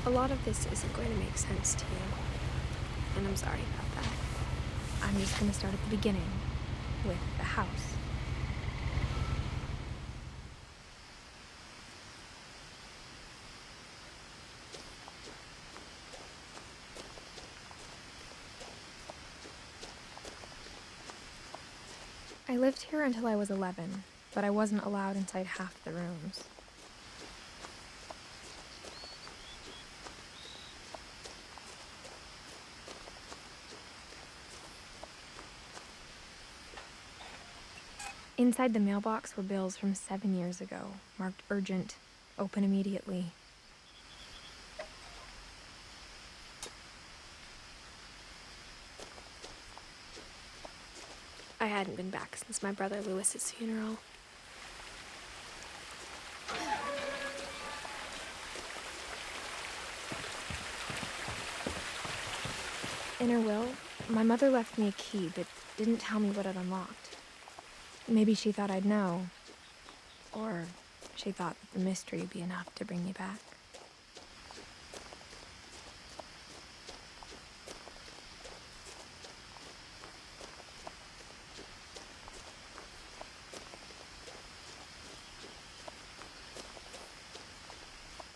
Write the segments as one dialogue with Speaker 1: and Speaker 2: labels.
Speaker 1: A lot of this isn't going to make sense to you, and I'm sorry about that. I'm just going to start at the beginning, with the house. I lived here until I was 11, but I wasn't allowed inside half the rooms. Inside the mailbox were bills from 7 years ago, marked urgent, open immediately. I hadn't been back since my brother Lewis's funeral. In her will, my mother left me a key but didn't tell me what it unlocked. Maybe she thought I'd know, or she thought that the mystery would be enough to bring me back.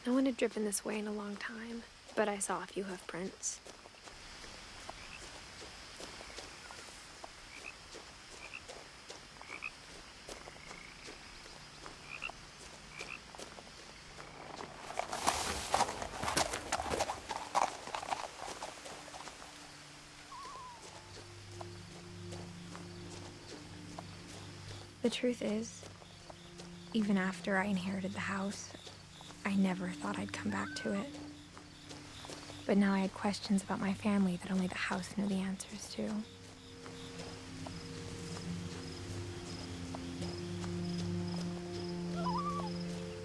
Speaker 1: No one had driven this way in a long time, but I saw a few hoof prints. The truth is, even after I inherited the house, I never thought I'd come back to it. But now I had questions about my family that only the house knew the answers to.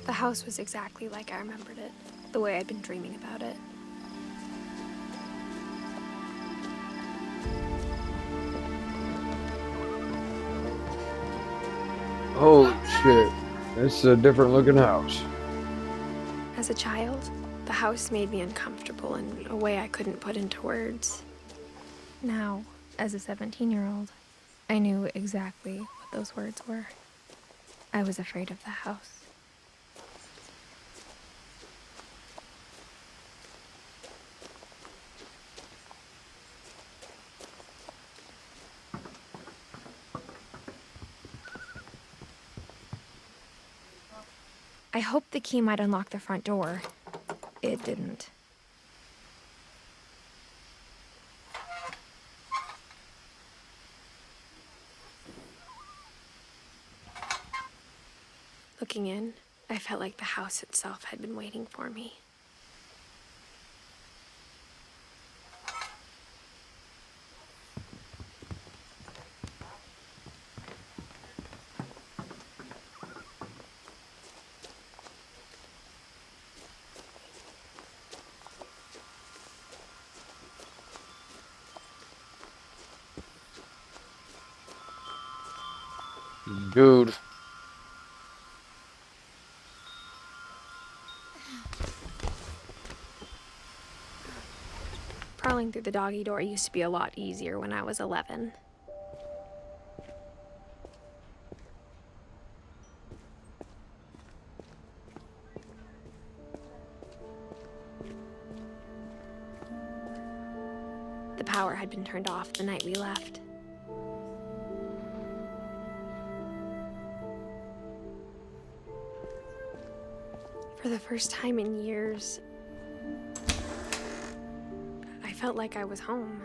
Speaker 1: The house was exactly like I remembered it, the way I'd been dreaming about it.
Speaker 2: Holy shit. It's a different looking house.
Speaker 1: As a child, the house made me uncomfortable in a way I couldn't put into words. Now, as a 17-year-old, I knew exactly what those words were. I was afraid of the house. I hoped the key might unlock the front door. It didn't. Looking in, I felt like the house itself had been waiting for me.
Speaker 2: Dude.
Speaker 1: Prowling through the doggy door used to be a lot easier when I was 11. The power had been turned off the night we left. For the first time in years, I felt like I was home.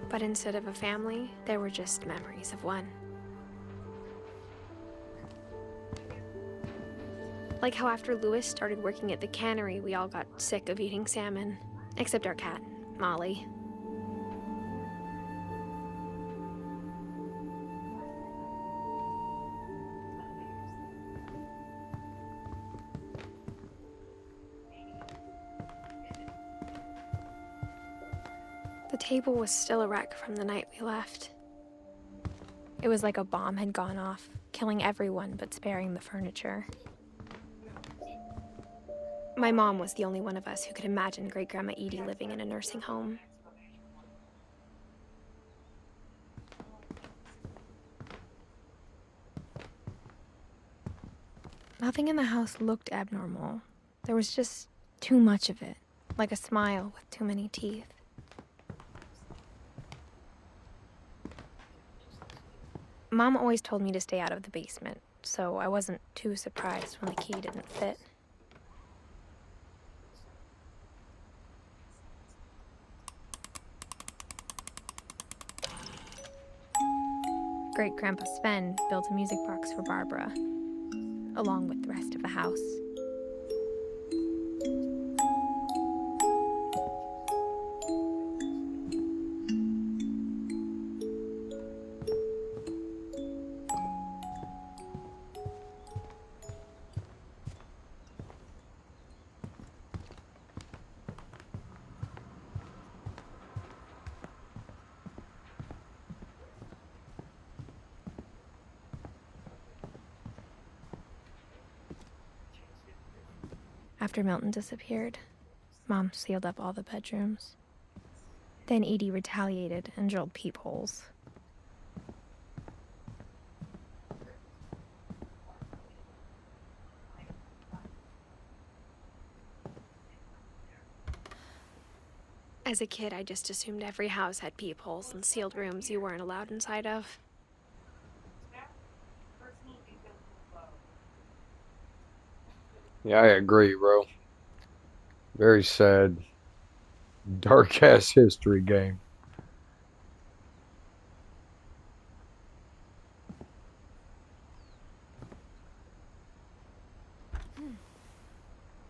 Speaker 1: But instead of a family, there were just memories of one. Like how after Lewis started working at the cannery, we all got sick of eating salmon. Except our cat, Molly. The table was still a wreck from the night we left. It was like a bomb had gone off, killing everyone but sparing the furniture. My mom was the only one of us who could imagine Great-Grandma Edie living in a nursing home. Nothing in the house looked abnormal. There was just too much of it, like a smile with too many teeth. Mom always told me to stay out of the basement, so I wasn't too surprised when the key didn't fit. Great-Grandpa Sven built a music box for Barbara, along with the rest of the house. After Milton disappeared, Mom sealed up all the bedrooms. Then Edie retaliated and drilled peepholes. As a kid, I just assumed every house had peepholes and sealed rooms you weren't allowed inside of.
Speaker 2: Yeah, I agree, bro. Very sad. Dark ass history game.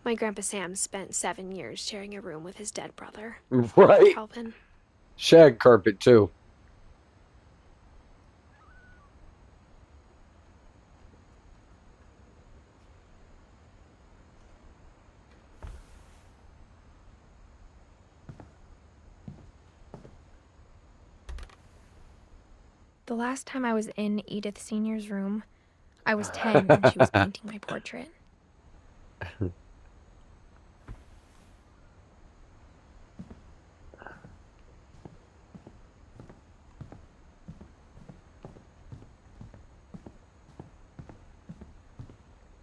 Speaker 1: My Grandpa Sam spent 7 years sharing a room with his dead brother,
Speaker 2: Right?
Speaker 1: Calvin.
Speaker 2: Shag carpet, too.
Speaker 1: The last time I was in Edith Sr.'s room, I was 10 and she was painting my portrait.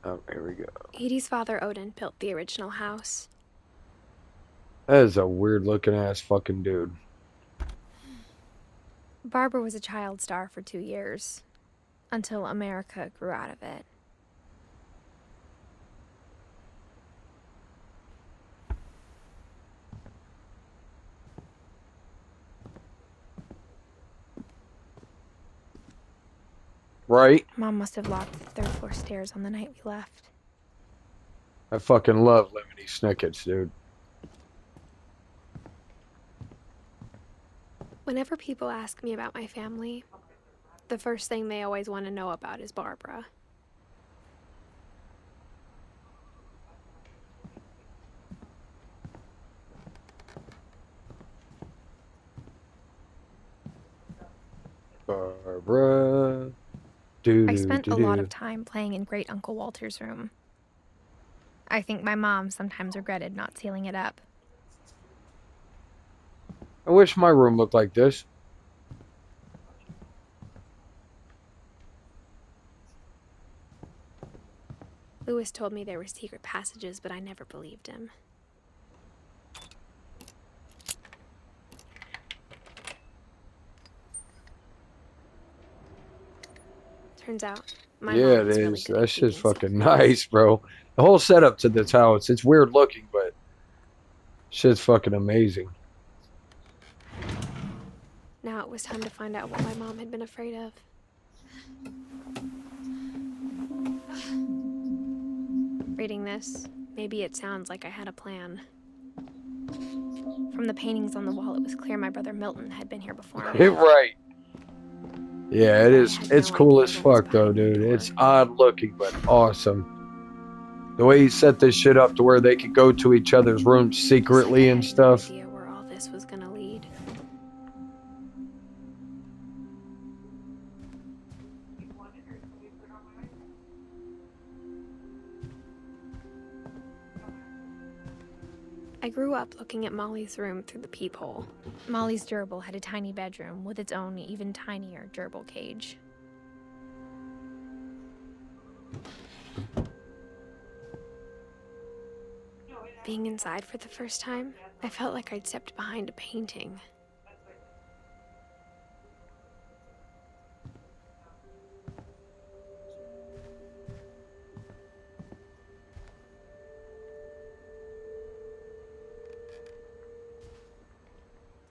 Speaker 2: Oh, here we go.
Speaker 1: Edie's father, Odin, built the original house.
Speaker 2: That is a weird looking ass fucking dude.
Speaker 1: Barbara was a child star for 2 years, until America grew out of it.
Speaker 2: Right?
Speaker 1: Mom must have locked the 3rd floor stairs on the night we left.
Speaker 2: I fucking love Lemony Snickets, dude.
Speaker 1: Whenever people ask me about my family, the first thing they always want to know about is Barbara.
Speaker 2: Barbara.
Speaker 1: I spent a lot of time playing in Great Uncle Walter's room. I think my mom sometimes regretted not sealing it up.
Speaker 2: I wish my room looked like this.
Speaker 1: Lewis told me there were secret passages, but I never believed him. Turns out, my
Speaker 2: Yeah,
Speaker 1: mom
Speaker 2: it
Speaker 1: was really
Speaker 2: is.
Speaker 1: good
Speaker 2: That
Speaker 1: at
Speaker 2: shit's
Speaker 1: keeping
Speaker 2: fucking
Speaker 1: secrets.
Speaker 2: nice, bro. The whole setup to this house, it's weird looking, but shit's fucking amazing.
Speaker 1: Now it was time to find out what my mom had been afraid of. Reading this, maybe it sounds like I had a plan. From the paintings on the wall, it was clear my brother Milton had been here before me.
Speaker 2: Right. Yeah, it is.
Speaker 1: I had
Speaker 2: It's
Speaker 1: no
Speaker 2: cool
Speaker 1: idea
Speaker 2: as
Speaker 1: what was
Speaker 2: fuck, though,
Speaker 1: behind that
Speaker 2: dude.
Speaker 1: door.
Speaker 2: It's odd looking, but awesome. The way he set this shit up to where they could go to each other's rooms secretly
Speaker 1: I
Speaker 2: and
Speaker 1: had no
Speaker 2: stuff.
Speaker 1: idea where all this was gonna lead. I grew up looking at Molly's room through the peephole. Molly's gerbil had a tiny bedroom with its own even tinier gerbil cage. Being inside for the first time, I felt like I'd stepped behind a painting.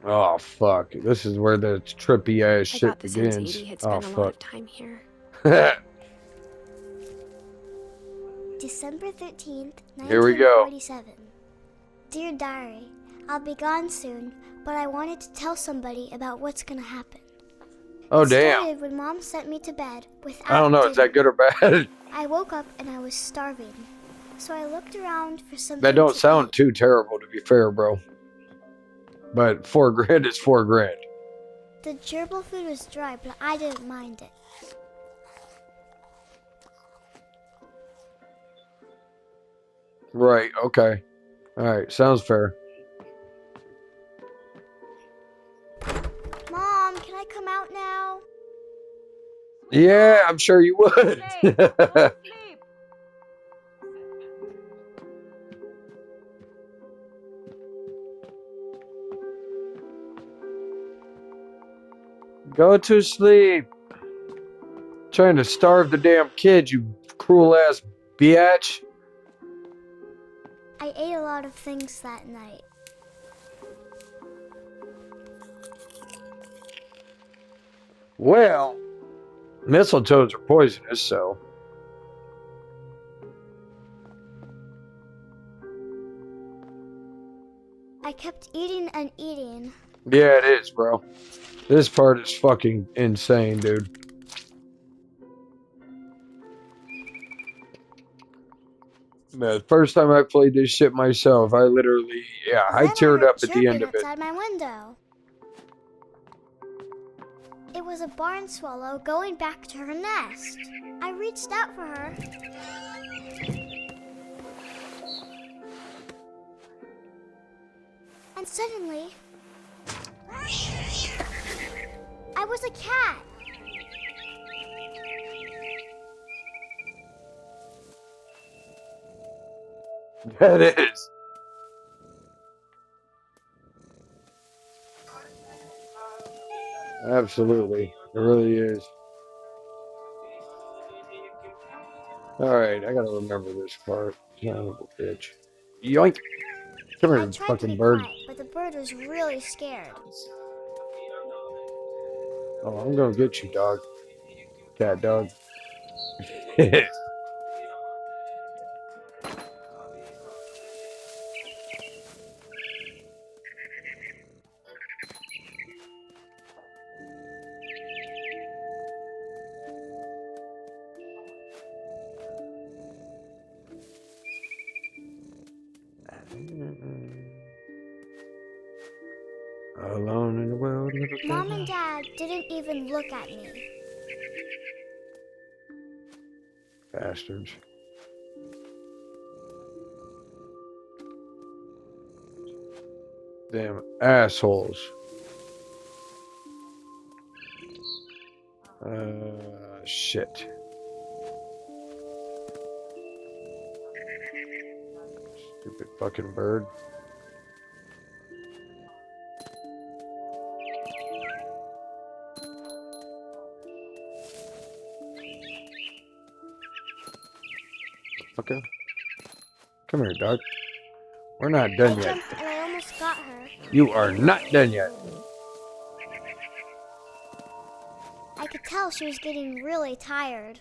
Speaker 2: Oh, fuck. This is where the trippy ass
Speaker 1: I
Speaker 2: shit
Speaker 1: got the sense
Speaker 2: begins.
Speaker 1: Edie had
Speaker 2: Oh,
Speaker 1: spent a lot
Speaker 2: fuck.
Speaker 1: of time here.
Speaker 3: December 13th,
Speaker 2: Here we go.
Speaker 3: 1947. Dear Diary, I'll be gone soon, but I wanted to tell somebody about what's gonna happen.
Speaker 2: Oh,
Speaker 3: It
Speaker 2: damn.
Speaker 3: started when Mom sent me to bed without
Speaker 2: I don't know. Is that good or bad?
Speaker 3: I woke up and I was starving, so I looked around for something
Speaker 2: That don't
Speaker 3: to
Speaker 2: sound
Speaker 3: eat.
Speaker 2: too terrible, to be fair, bro. But $4,000 is $4,000.
Speaker 3: The gerbil food was dry, but I didn't mind it.
Speaker 2: Right, okay. Alright, sounds fair.
Speaker 3: Mom, can I come out now?
Speaker 2: Yeah, I'm sure you would. Go to sleep. Trying to starve the damn kid, you cruel ass bitch.
Speaker 3: I ate a lot of things that night.
Speaker 2: Well, mistletoes are poisonous, so.
Speaker 3: I kept eating and eating.
Speaker 2: Yeah, it is, bro. This part is fucking insane, dude. The first time I played this shit myself, I literally, I
Speaker 3: Then
Speaker 2: teared
Speaker 3: heard
Speaker 2: up at the end
Speaker 3: chirping
Speaker 2: of it.
Speaker 3: outside my window. It was a barn swallow going back to her nest. I reached out for her. And suddenly, I was a cat.
Speaker 2: That is. Absolutely. It really is. Alright, I gotta remember this part. Son of a bitch. Yoink! Come
Speaker 3: I
Speaker 2: here,
Speaker 3: tried to
Speaker 2: fucking
Speaker 3: be
Speaker 2: bird.
Speaker 3: quiet, but the bird was really scared.
Speaker 2: Oh, I'm gonna get you, dog. Cat dog. Alone in the world, little
Speaker 3: Mom and
Speaker 2: cat.
Speaker 3: Dad didn't even look at me.
Speaker 2: Bastards. Damn assholes. Shit. Stupid fucking bird. Okay. Come here, dog. We're not
Speaker 3: I
Speaker 2: done yet.
Speaker 3: jumped and I almost got her.
Speaker 2: You are not done yet.
Speaker 3: I could tell she was getting really tired.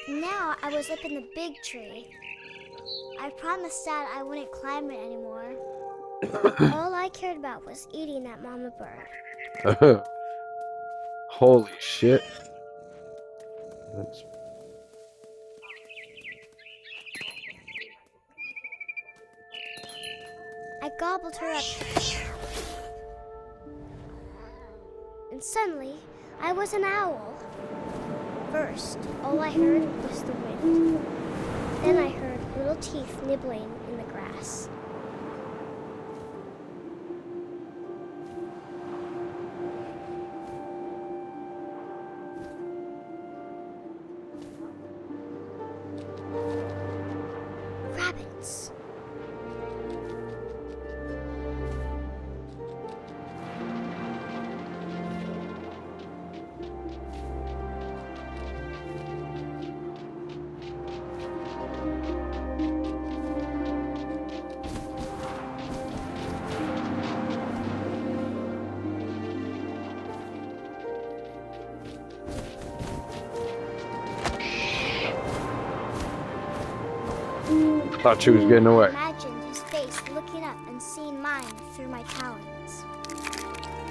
Speaker 3: Now I was up in the big tree. I promised Dad I wouldn't climb it anymore. All I cared about was eating that mama bird.
Speaker 2: Holy shit. That's...
Speaker 3: I gobbled her up. And suddenly, I was an owl. First, all I heard was the wind. Then I heard little teeth nibbling in the grass. grass. Rabbits.
Speaker 2: Thought she was getting
Speaker 3: I
Speaker 2: away.
Speaker 3: imagined his face looking up and seeing mine through my talons.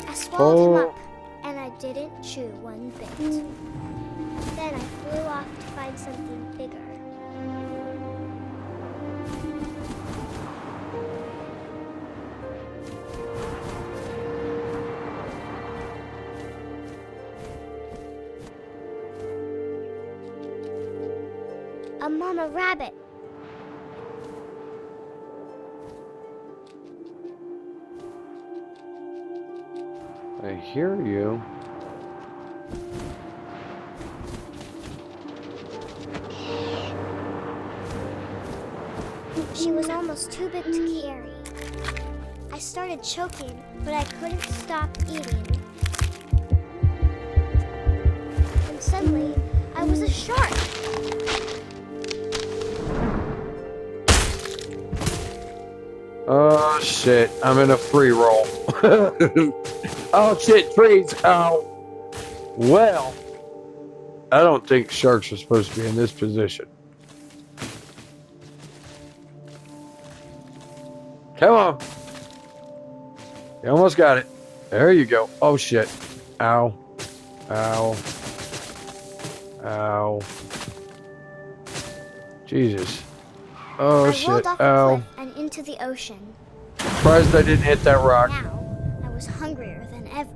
Speaker 3: I swallowed him
Speaker 2: Oh.
Speaker 3: up, and I didn't chew one bit. Then I flew off to find something bigger. A mama rabbit.
Speaker 2: I hear you.
Speaker 3: She was almost too big to carry. I started choking, but I couldn't stop eating. And suddenly, I was a shark.
Speaker 2: Oh shit, I'm in a free roll. Oh shit, trees. Oh. Well, I don't think sharks are supposed to be in this position. Come on. You almost got it. There you go. Oh shit. Ow. Ow. Ow. Jesus. Oh
Speaker 3: I
Speaker 2: shit.
Speaker 3: rolled off a
Speaker 2: Ow.
Speaker 3: cliff and into the ocean.
Speaker 2: Surprised I didn't hit that rock.
Speaker 3: Now, I was hungrier than ever.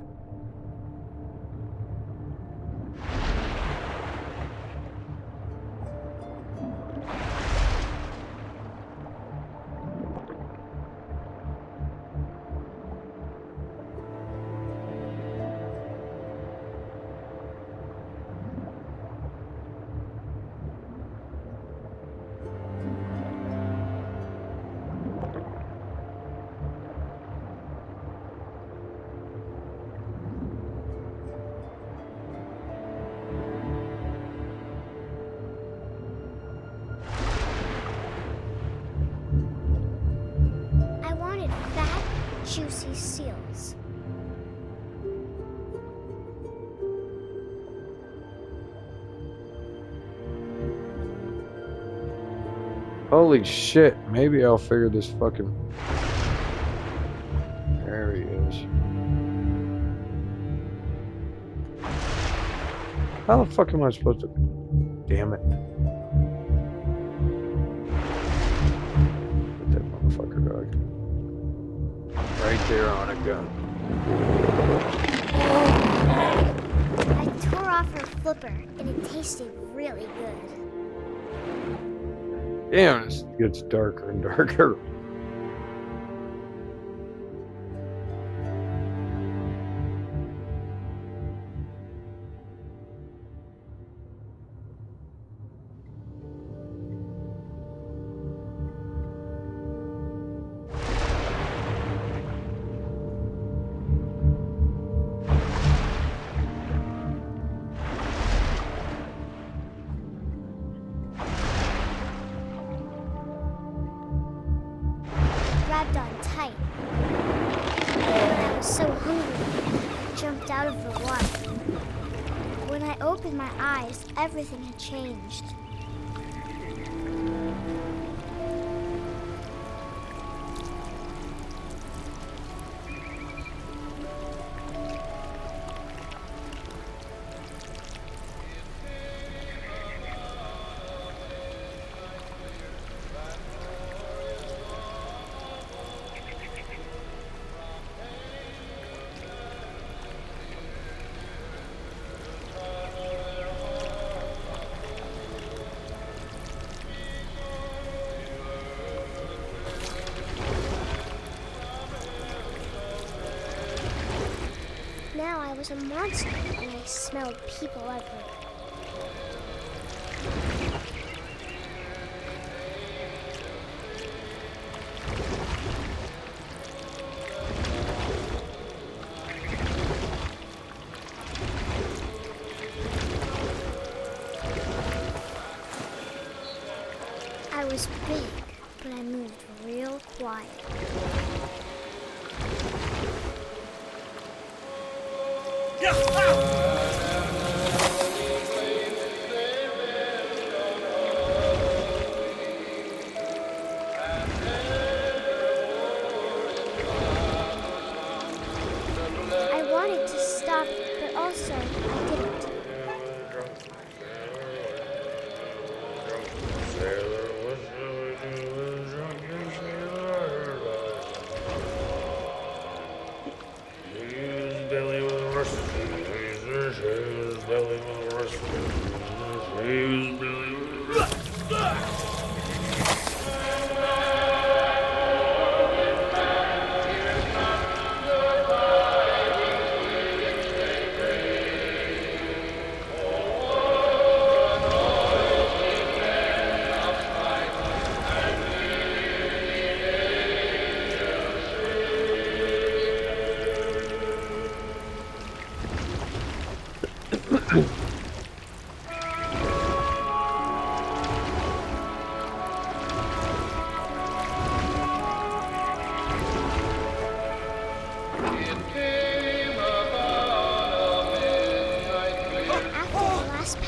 Speaker 3: I wanted fat, juicy seals.
Speaker 2: Holy shit. Maybe I'll figure this fucking... There he is. How the fuck am I supposed to... Damn it. Get that motherfucker, dog. Right there on a gun.
Speaker 3: I tore off her flipper, and it tasted really good.
Speaker 2: Damn, this gets darker and darker.
Speaker 3: Grabbed on tight. I was so hungry, I jumped out of the water. When I opened my eyes, everything had changed. I was a monster and I smelled people everywhere. I was big, but I moved real quiet. I wanted to stop, but also I didn't.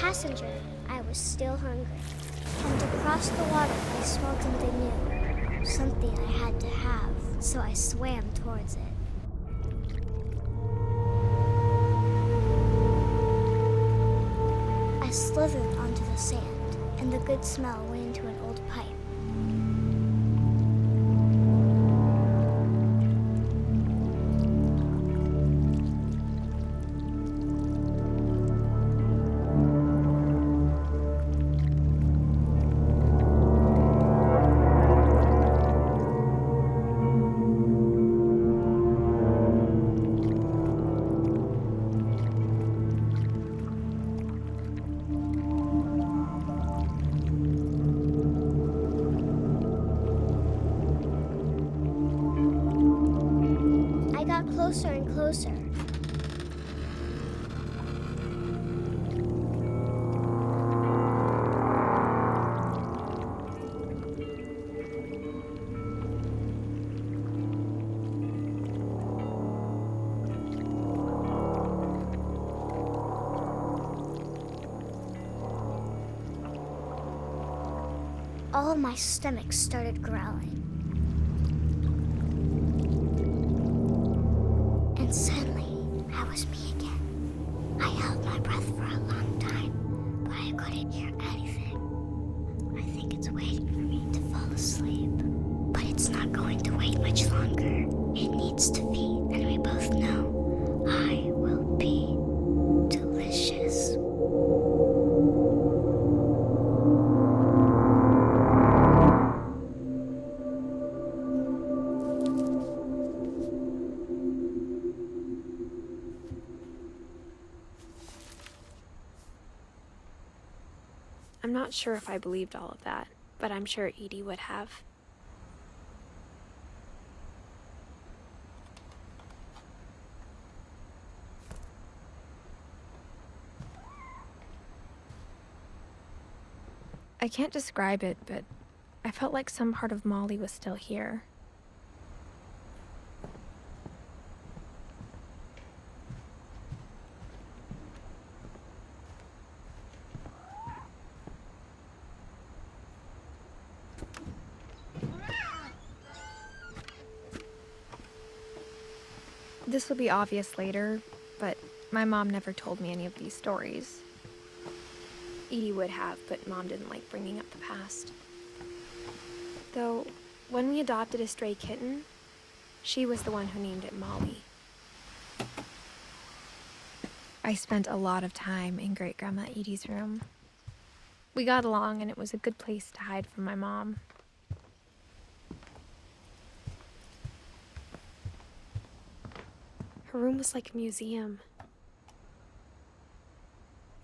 Speaker 3: Passenger, I was still hungry. And across the water, I smelled something new. Something I had to have, so I swam towards it. I slithered onto the sand, and the good smell went into an old pipe. Closer and closer. All of my stomach started growling. And suddenly, I was me again. I held my breath for a long time, but I couldn't hear anything. I think it's waiting for me to fall asleep. But it's not going to wait much longer. It needs to feed, and we both know I will be delicious.
Speaker 1: I'm not sure if I believed all of that, but I'm sure Edie would have. I can't describe it, but I felt like some part of Molly was still here. This will be obvious later, but my mom never told me any of these stories. Edie would have, but Mom didn't like bringing up the past. Though, when we adopted a stray kitten, she was the one who named it Molly. I spent a lot of time in Great-Grandma Edie's room. We got along, and it was a good place to hide from my mom. Her room was like a museum.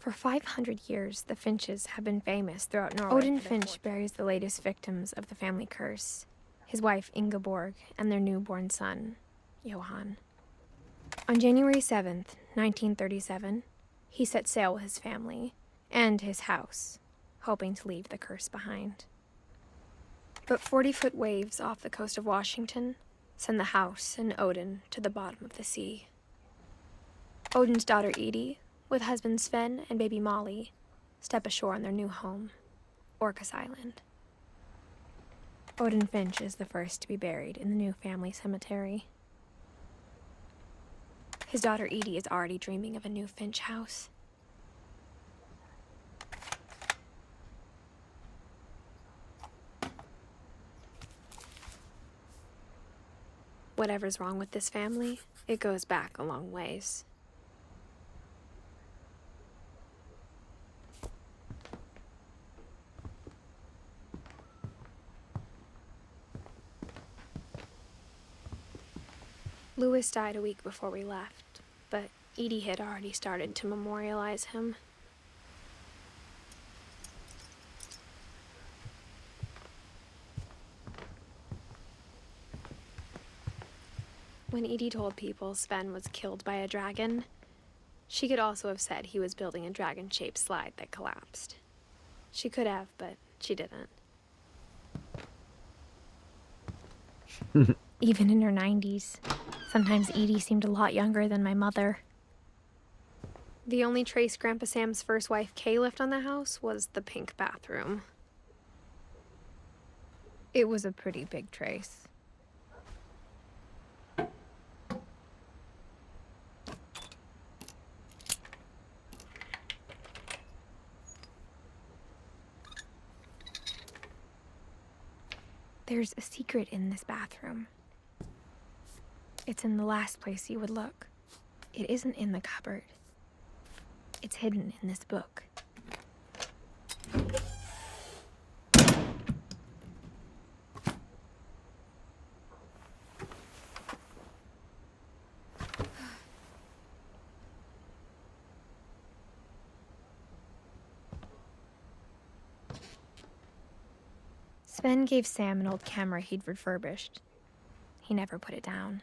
Speaker 1: For 500 years, the Finches have been famous throughout Norway. Odin Finch buries the latest victims of the family curse, his wife Ingeborg and their newborn son, Johann. On January 7th, 1937, he set sail with his family and his house, hoping to leave the curse behind. But 40-foot waves off the coast of Washington send the house and Odin to the bottom of the sea. Odin's daughter Edie, with husband Sven and baby Molly, step ashore on their new home, Orcas Island. Odin Finch is the first to be buried in the new family cemetery. His daughter Edie is already dreaming of a new Finch house. Whatever's wrong with this family, it goes back a long ways. Louis died a week before we left, but Edie had already started to memorialize him. When Edie told people Sven was killed by a dragon, she could also have said he was building a dragon-shaped slide that collapsed. She could have, but she didn't. Even in her 90s, sometimes Edie seemed a lot younger than my mother. The only trace Grandpa Sam's first wife Kay left on the house was the pink bathroom. It was a pretty big trace. There's a secret in this bathroom. It's in the last place you would look. It isn't in the cupboard. It's hidden in this book. Sven gave Sam an old camera he'd refurbished. He never put it down.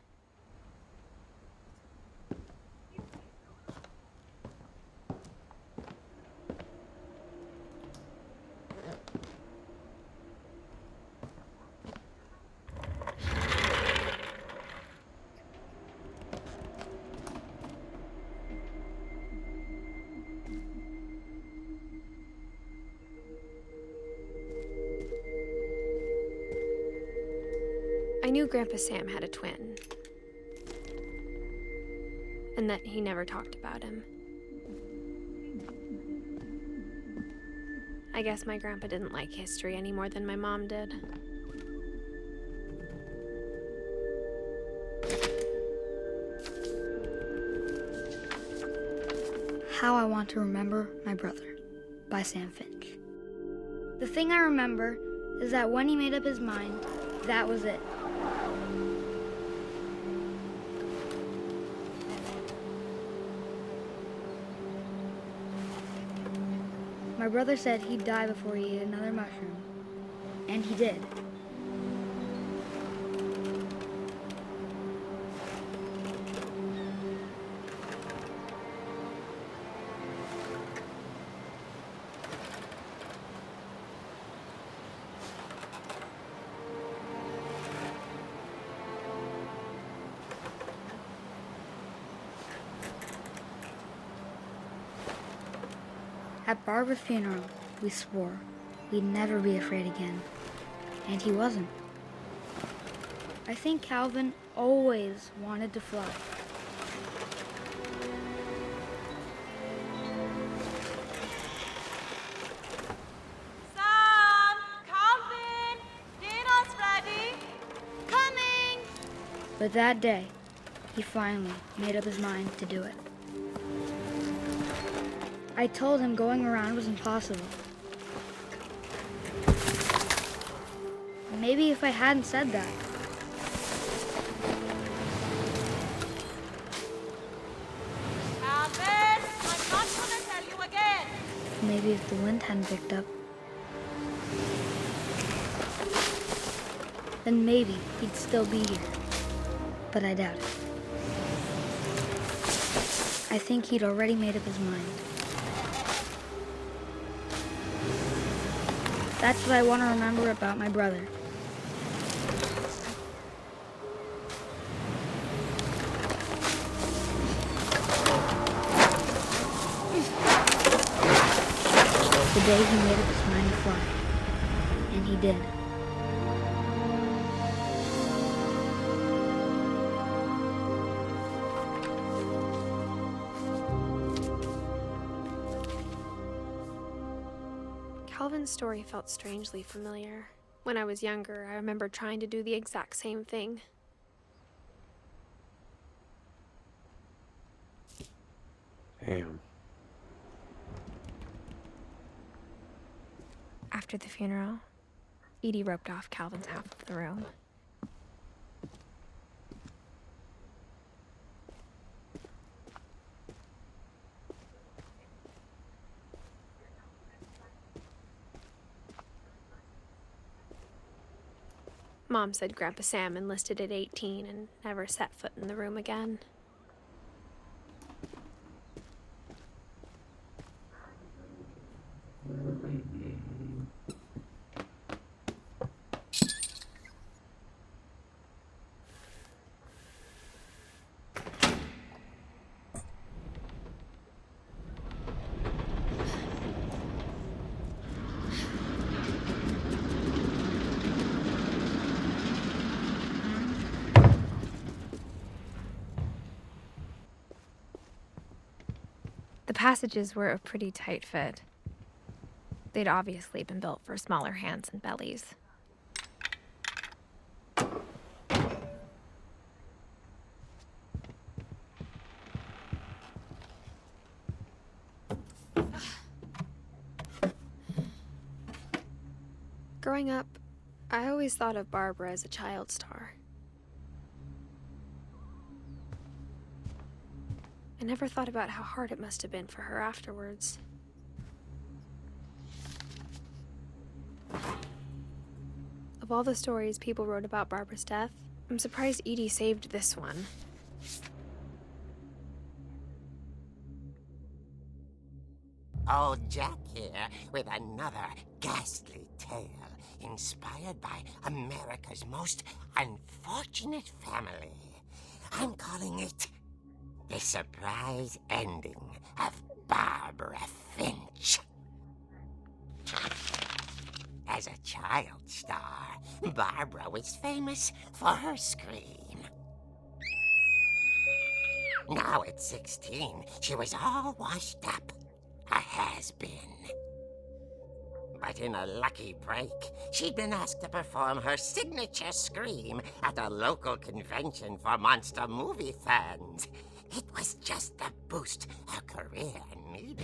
Speaker 1: I knew Grandpa Sam had a twin, and that he never talked about him. I guess my grandpa didn't like history any more than my mom did.
Speaker 4: How I Want to Remember My Brother by Sam Finch. The thing I remember is that when he made up his mind, that was it. My brother said he'd die before he ate another mushroom, and he did. At Barbara's funeral, we swore we'd never be afraid again, and he wasn't. I think Calvin always wanted to fly.
Speaker 5: Sam! Calvin! Dinner's ready! Coming!
Speaker 4: But that day, he finally made up his mind to do it. I told him going around was impossible. Maybe if I hadn't said that.
Speaker 5: Calvin! I'm not gonna tell you again!
Speaker 4: Maybe if the wind hadn't picked up, then maybe he'd still be here. But I doubt it. I think he'd already made up his mind. That's what I want to remember about my brother. The day he made up his mind to fly. And he did.
Speaker 1: Calvin's story felt strangely familiar. When I was younger, I remember trying to do the exact same thing.
Speaker 2: Damn.
Speaker 1: After the funeral, Edie roped off Calvin's half of the room. Mom said Grandpa Sam enlisted at 18 and never set foot in the room again. The passages were a pretty tight fit. They'd obviously been built for smaller hands and bellies. Growing up, I always thought of Barbara as a child star. I never thought about how hard it must have been for her afterwards. Of all the stories people wrote about Barbara's death, I'm surprised Edie saved this one.
Speaker 6: Old Jack here with another ghastly tale inspired by America's most unfortunate family. I'm calling it The Surprise Ending of Barbara Finch. As a child star, Barbara was famous for her scream. Now at 16, she was all washed up, a has-been. But in a lucky break, she'd been asked to perform her signature scream at a local convention for monster movie fans. It was just the boost her career needed.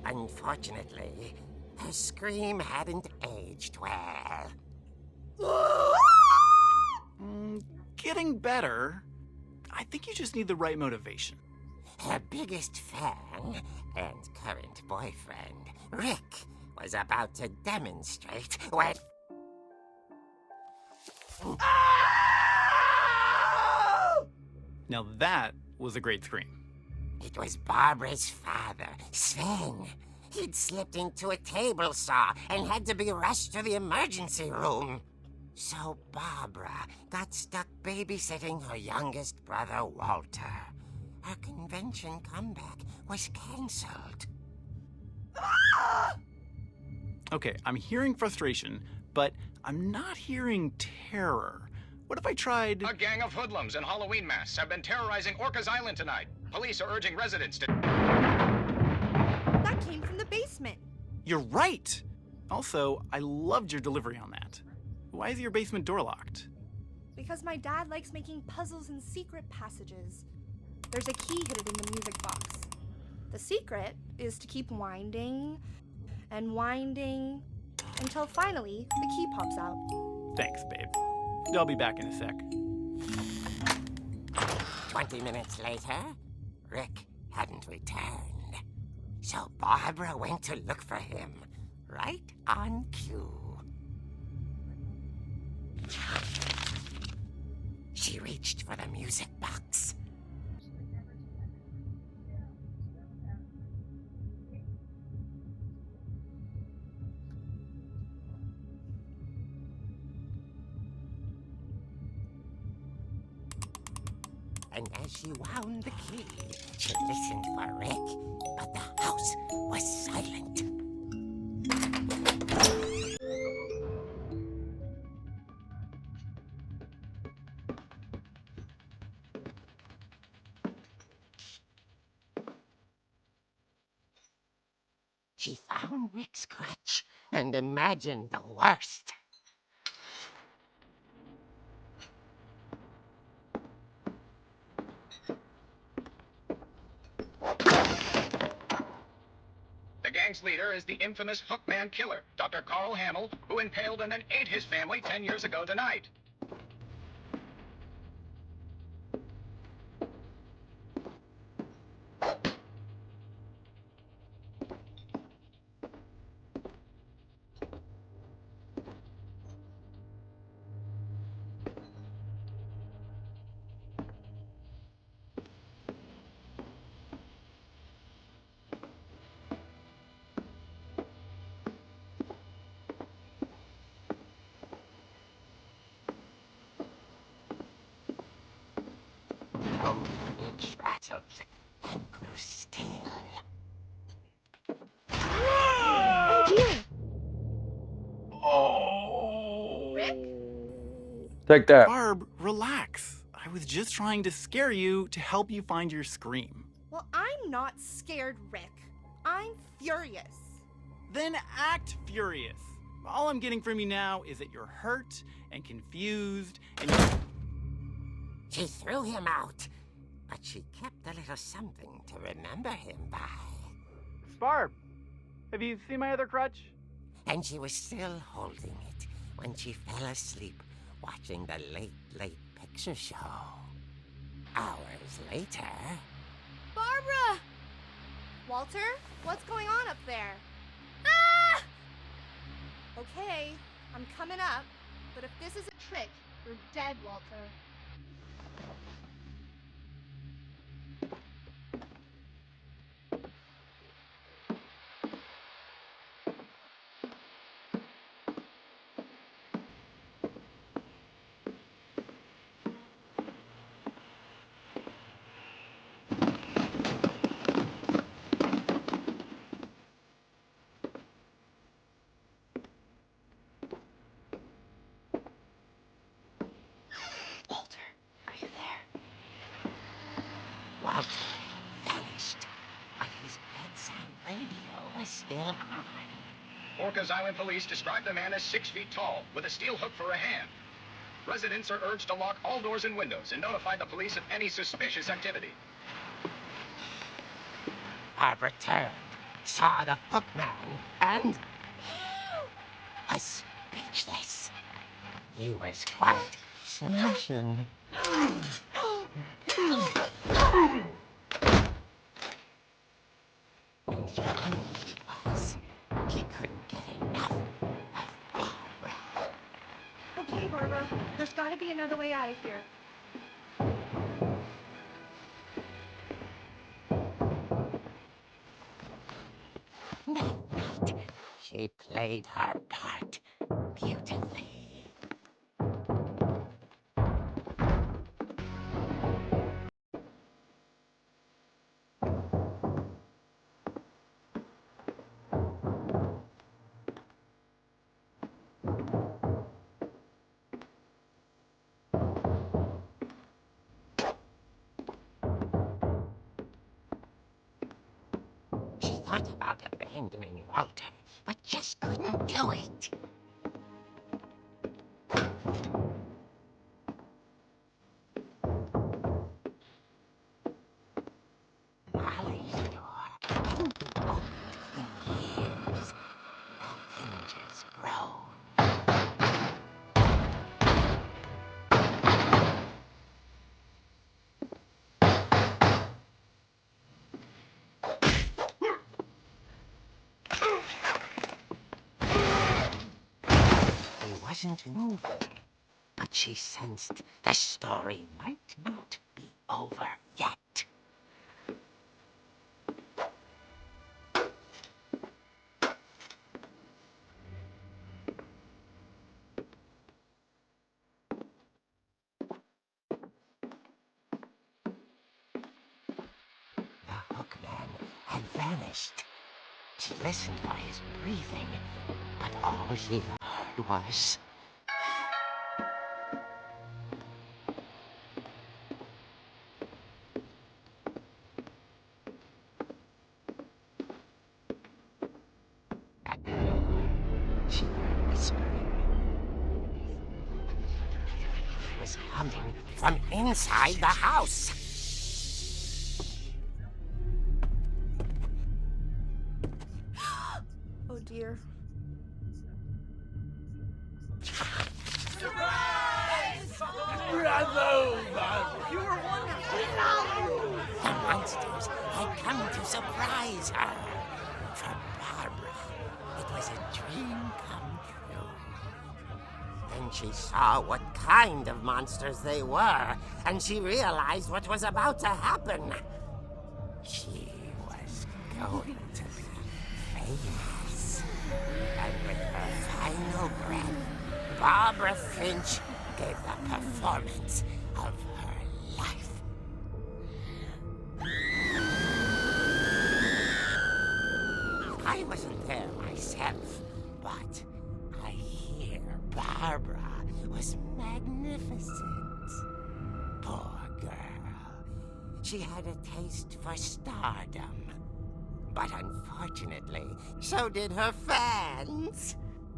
Speaker 6: Unfortunately, her scream hadn't aged well.
Speaker 7: Getting better. I think you just need the right motivation.
Speaker 6: Her biggest fan and current boyfriend, Rick, was about to demonstrate when...
Speaker 7: Now that was a great scream.
Speaker 6: It was Barbara's father, Sven. He'd slipped into a table saw and had to be rushed to the emergency room. So Barbara got stuck babysitting her youngest brother, Walter. Her convention comeback was cancelled.
Speaker 7: Okay, I'm hearing frustration, but I'm not hearing terror. What if I tried...
Speaker 8: A gang of hoodlums in Halloween masks have been terrorizing Orcas Island tonight. Police are urging residents to...
Speaker 5: That came from the basement.
Speaker 7: You're right! Also, I loved your delivery on that. Why is your basement door locked?
Speaker 5: Because my dad likes making puzzles and secret passages. There's a key hidden in the music box. The secret is to keep winding and winding until finally the key pops out.
Speaker 7: Thanks, babe. I'll be back in a sec.
Speaker 6: 20 minutes later, Rick hadn't returned. So Barbara went to look for him, right on cue. She reached for the music box. And as she wound the key, she listened for Rick, but the house was silent. She found Rick's crutch and imagined the worst.
Speaker 8: The gang's leader is the infamous Hookman killer, Dr. Carl Hamill, who impaled and then ate his family 10 years ago tonight.
Speaker 6: It rattled and grew still.
Speaker 2: Take that.
Speaker 7: Barb, relax. I was just trying to scare you to help you find your scream.
Speaker 5: Well, I'm not scared, Rick. I'm furious.
Speaker 7: Then act furious. All I'm getting from you now is that you're hurt and confused and
Speaker 6: She threw him out, but she kept a little something to remember him by.
Speaker 7: Barb, have you seen my other crutch?
Speaker 6: And she was still holding it when she fell asleep watching the late picture show. Hours later...
Speaker 5: Barbara! Walter, what's going on up there? Ah! Okay, I'm coming up, but if this is a trick, you're dead, Walter.
Speaker 6: Walter vanished, but his bedside radio was still on.
Speaker 8: Orcas Island police described the man as 6 feet tall, with a steel hook for a hand. Residents are urged to lock all doors and windows and notify the police of any suspicious activity.
Speaker 6: Barbara turned, saw the hookman, and was speechless. He was quite smashing. He couldn't get enough of Barbara.
Speaker 5: Okay, Barbara, there's gotta be another way out of here.
Speaker 6: That night, she played her part beautifully. She thought about abandoning Walter, but just couldn't do it. Molly's door hadn't been opened in years. The hinges groaned. He wasn't moving, but she sensed the story might not be over yet. The hookman had vanished. She listened for his breathing, but all she heard was... She heard whispering. It was coming from inside the house.
Speaker 5: Oh dear.
Speaker 6: The monsters had come to surprise her. For Barbara, it was a dream come true. Then she saw what kind of monsters they were, and she realized what was about to happen. She was going to be famous. And with her final breath, Barbara Finch gave the performance of her life. I wasn't there myself, but I hear Barbara was magnificent. Poor girl. She had a taste for stardom. But unfortunately, so did her fans.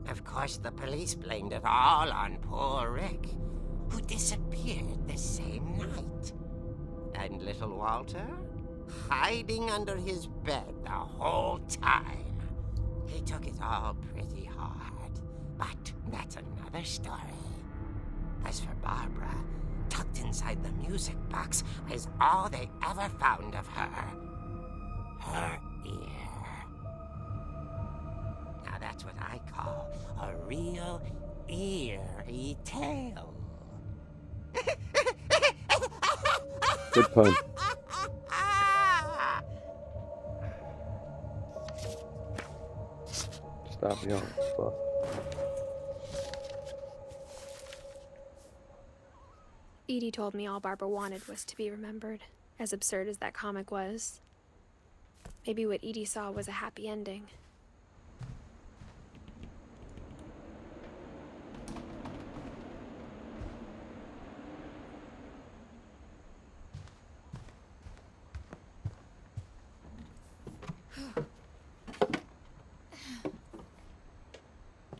Speaker 6: Of course, the police blamed it all on poor Rick, who disappeared the same night. And little Walter? Hiding under his bed the whole time. He took it all pretty hard, but that's another story. As for Barbara, tucked inside the music box was all they ever found of her. Her ear. Now that's what I call a real eerie tale.
Speaker 2: Good pun. Stop yelling. Fuck.
Speaker 1: Edie told me all Barbara wanted was to be remembered, as absurd as that comic was. Maybe what Edie saw was a happy ending.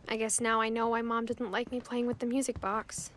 Speaker 1: I guess now I know why Mom didn't like me playing with the music box.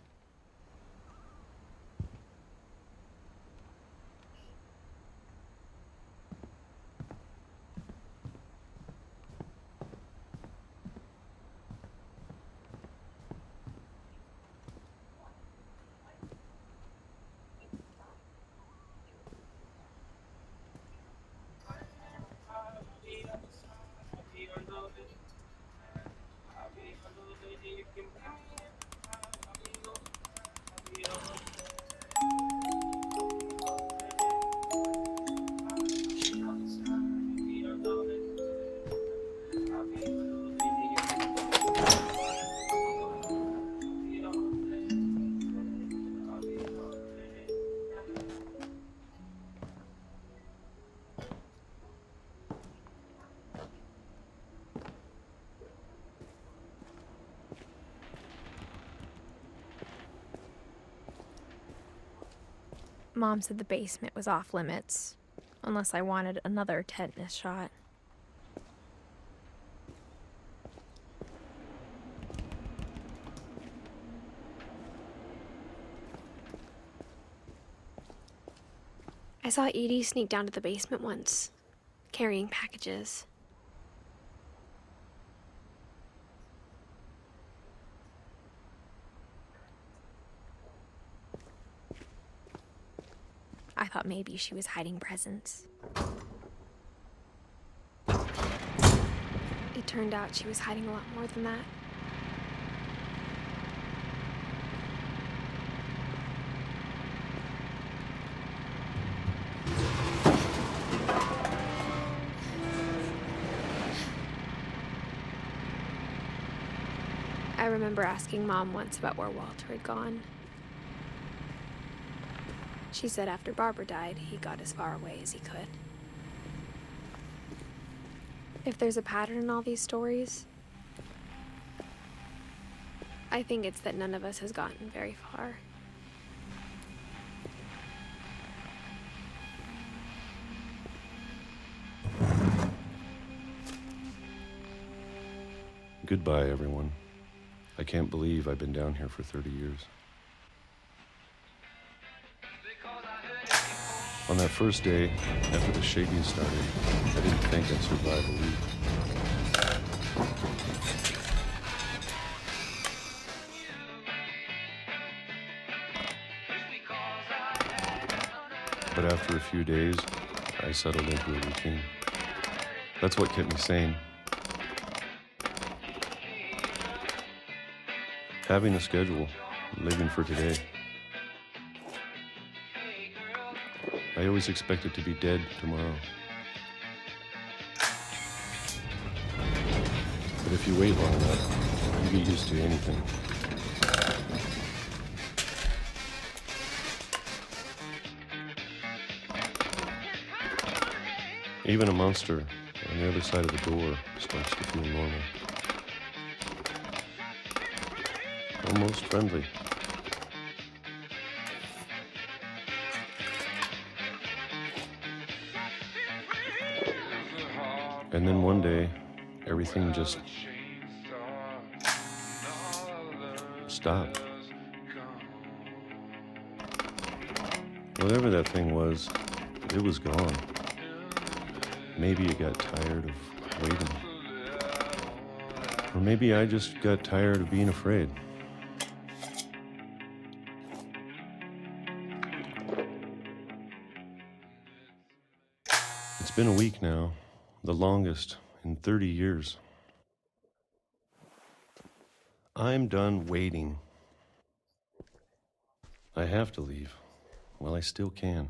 Speaker 1: Mom said the basement was off limits, unless I wanted another tetanus shot. I saw Edie sneak down to the basement once, carrying packages. I thought maybe she was hiding presents. It turned out she was hiding a lot more than that. I remember asking Mom once about where Walter had gone. She said after Barbara died, he got as far away as he could. If there's a pattern in all these stories, I think it's that none of us has gotten very far.
Speaker 9: Goodbye, everyone. I can't believe I've been down here for 30 years. On that first day, after the shaking started, I didn't think I'd survive a week. But after a few days, I settled into a routine. That's what kept me sane. Having a schedule, living for today. I always expected to be dead tomorrow. But if you wait long enough, you get used to anything. Even a monster on the other side of the door starts to feel normal. Almost friendly. And then one day, everything just stopped. Whatever that thing was, it was gone. Maybe it got tired of waiting. Or maybe I just got tired of being afraid. It's been a week now, the longest in 30 years. I'm done waiting. I have to leave while I still can.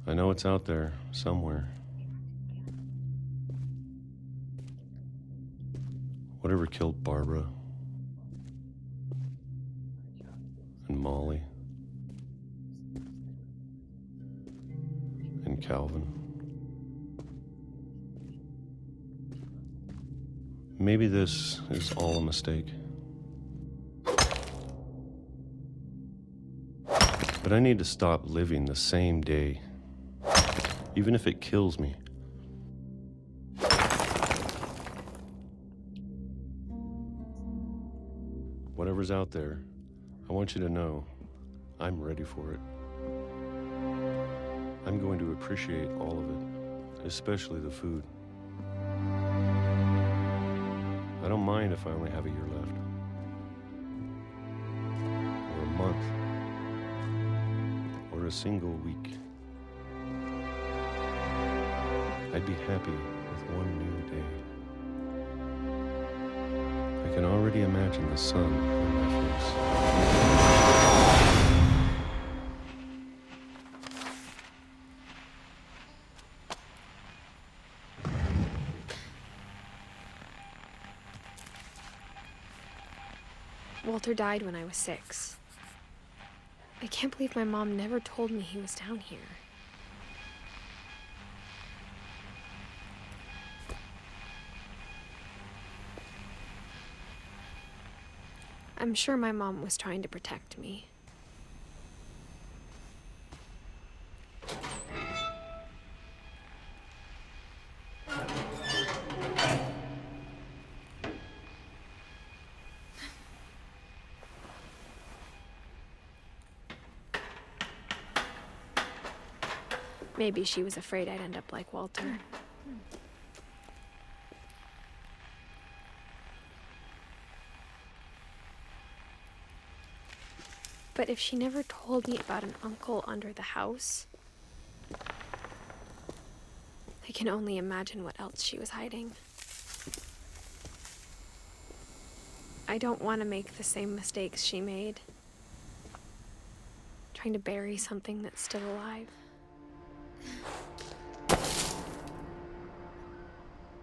Speaker 9: I know it's out there, somewhere. Whatever killed Barbara and Molly and Calvin. Maybe this is all a mistake. But I need to stop living the same day. Even if it kills me. Whatever's out there, I want you to know I'm ready for it. I'm going to appreciate all of it, especially the food. I don't mind if I only have a year left. Or a month. Or a single week. I'd be happy with one new day. I can already imagine the sun on my face.
Speaker 1: Walter died when I was 6. I can't believe my mom never told me he was down here. I'm sure my mom was trying to protect me. Maybe she was afraid I'd end up like Walter. But if she never told me about an uncle under the house, I can only imagine what else she was hiding. I don't want to make the same mistakes she made, trying to bury something that's still alive.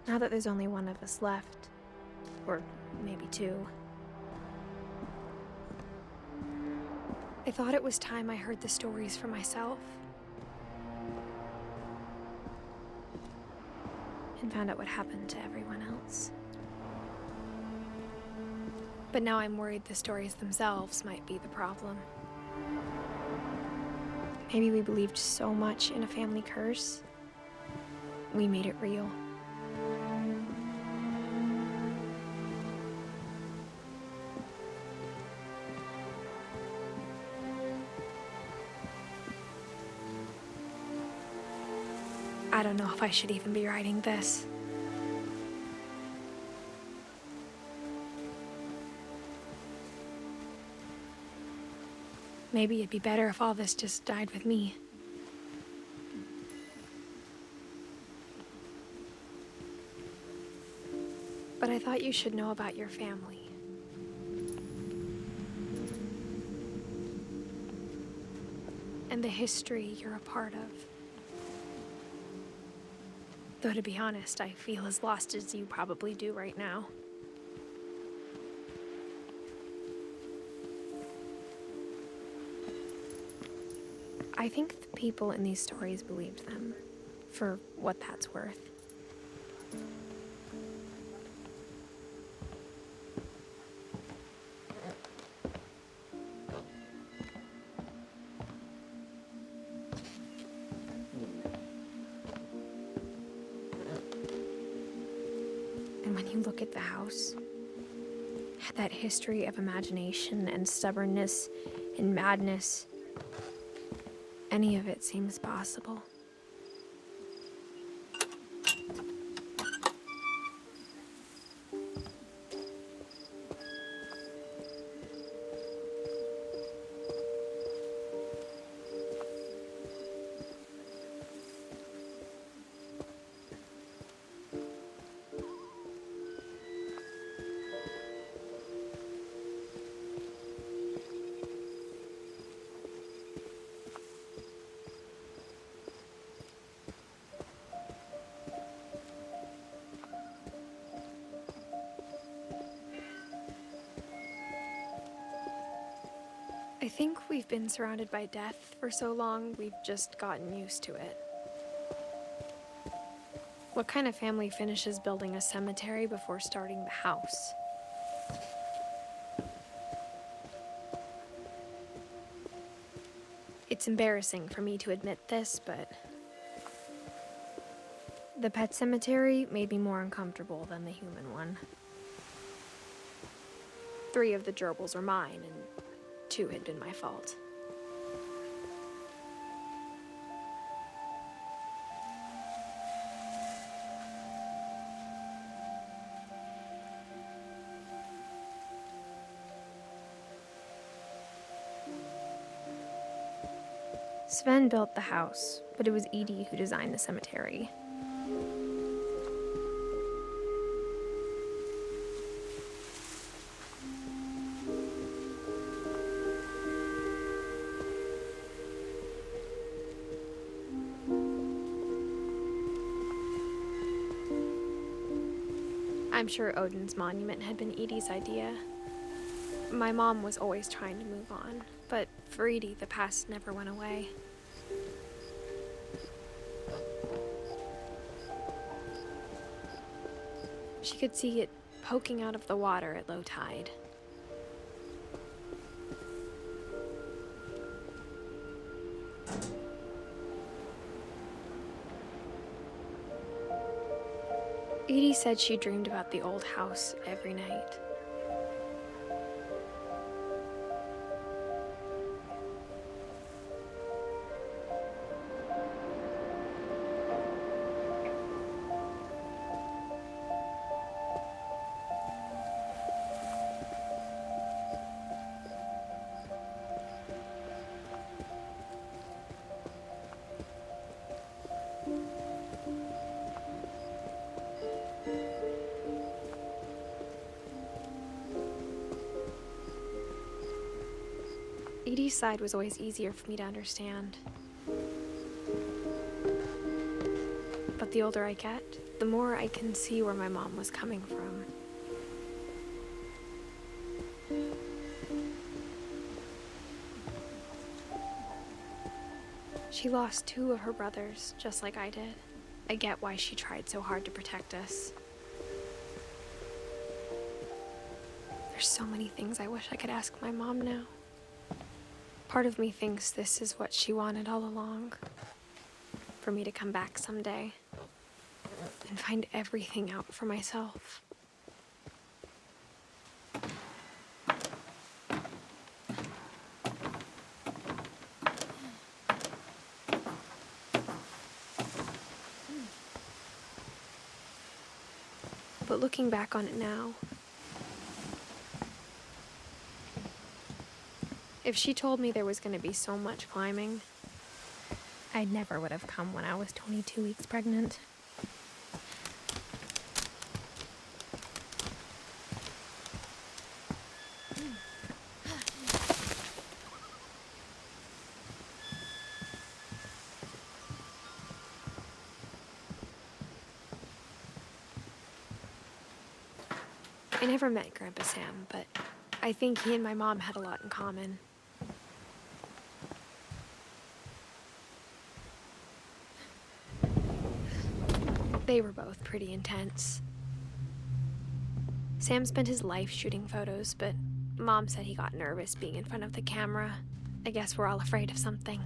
Speaker 1: Now that there's only one of us left, or maybe two, I thought it was time I heard the stories for myself and found out what happened to everyone else. But now I'm worried the stories themselves might be the problem. Maybe we believed so much in a family curse, we made it real. I don't know if I should even be writing this. Maybe it'd be better if all this just died with me. But I thought you should know about your family. And the history you're a part of. Though to be honest, I feel as lost as you probably do right now. I think the people in these stories believed them, for what that's worth. And when you look at the house, that history of imagination and stubbornness and madness, any of it seems possible. I think we've been surrounded by death for so long, we've just gotten used to it. What kind of family finishes building a cemetery before starting the house? It's embarrassing for me to admit this, but the pet cemetery made me more uncomfortable than the human one. 3 of the gerbils were mine, and 2 had been my fault. Sven built the house, but it was Edie who designed the cemetery. I'm sure Odin's monument had been Edie's idea. My mom was always trying to move on, but for Edie, the past never went away. She could see it poking out of the water at low tide. Edie said she dreamed about the old house every night. Edie's side was always easier for me to understand. But the older I get, the more I can see where my mom was coming from. She lost 2 of her brothers, just like I did. I get why she tried so hard to protect us. There's so many things I wish I could ask my mom now. Part of me thinks this is what she wanted all along. For me to come back someday and find everything out for myself. But looking back on it now, if she told me there was going to be so much climbing, I never would have come when I was 22 weeks pregnant. I never met Grandpa Sam, but I think he and my mom had a lot in common. They were both pretty intense. Sam spent his life shooting photos, but Mom said he got nervous being in front of the camera. I guess we're all afraid of something.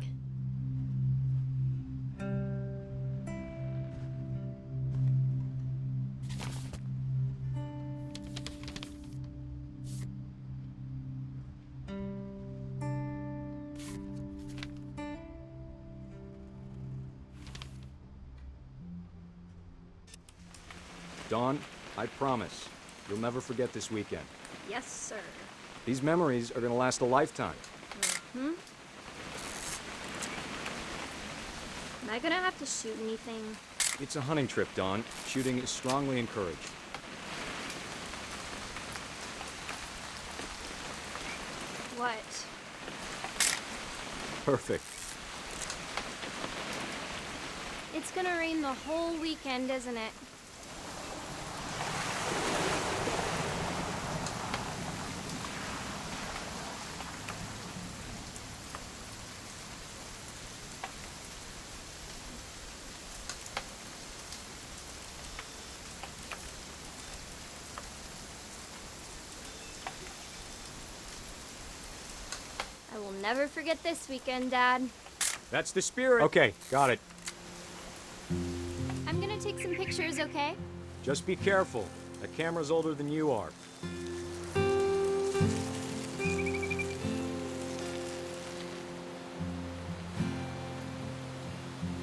Speaker 10: Dawn, I promise, you'll never forget this weekend.
Speaker 4: Yes, sir.
Speaker 10: These memories are gonna last a lifetime.
Speaker 4: Hmm? Am I gonna have to shoot anything?
Speaker 10: It's a hunting trip, Dawn. Shooting is strongly encouraged.
Speaker 4: What?
Speaker 10: Perfect.
Speaker 11: It's gonna rain the whole weekend, isn't it? I will never forget this weekend, Dad.
Speaker 10: That's the spirit. Okay, got it.
Speaker 11: I'm gonna take some pictures, okay?
Speaker 10: Just be careful. That camera's older than you are.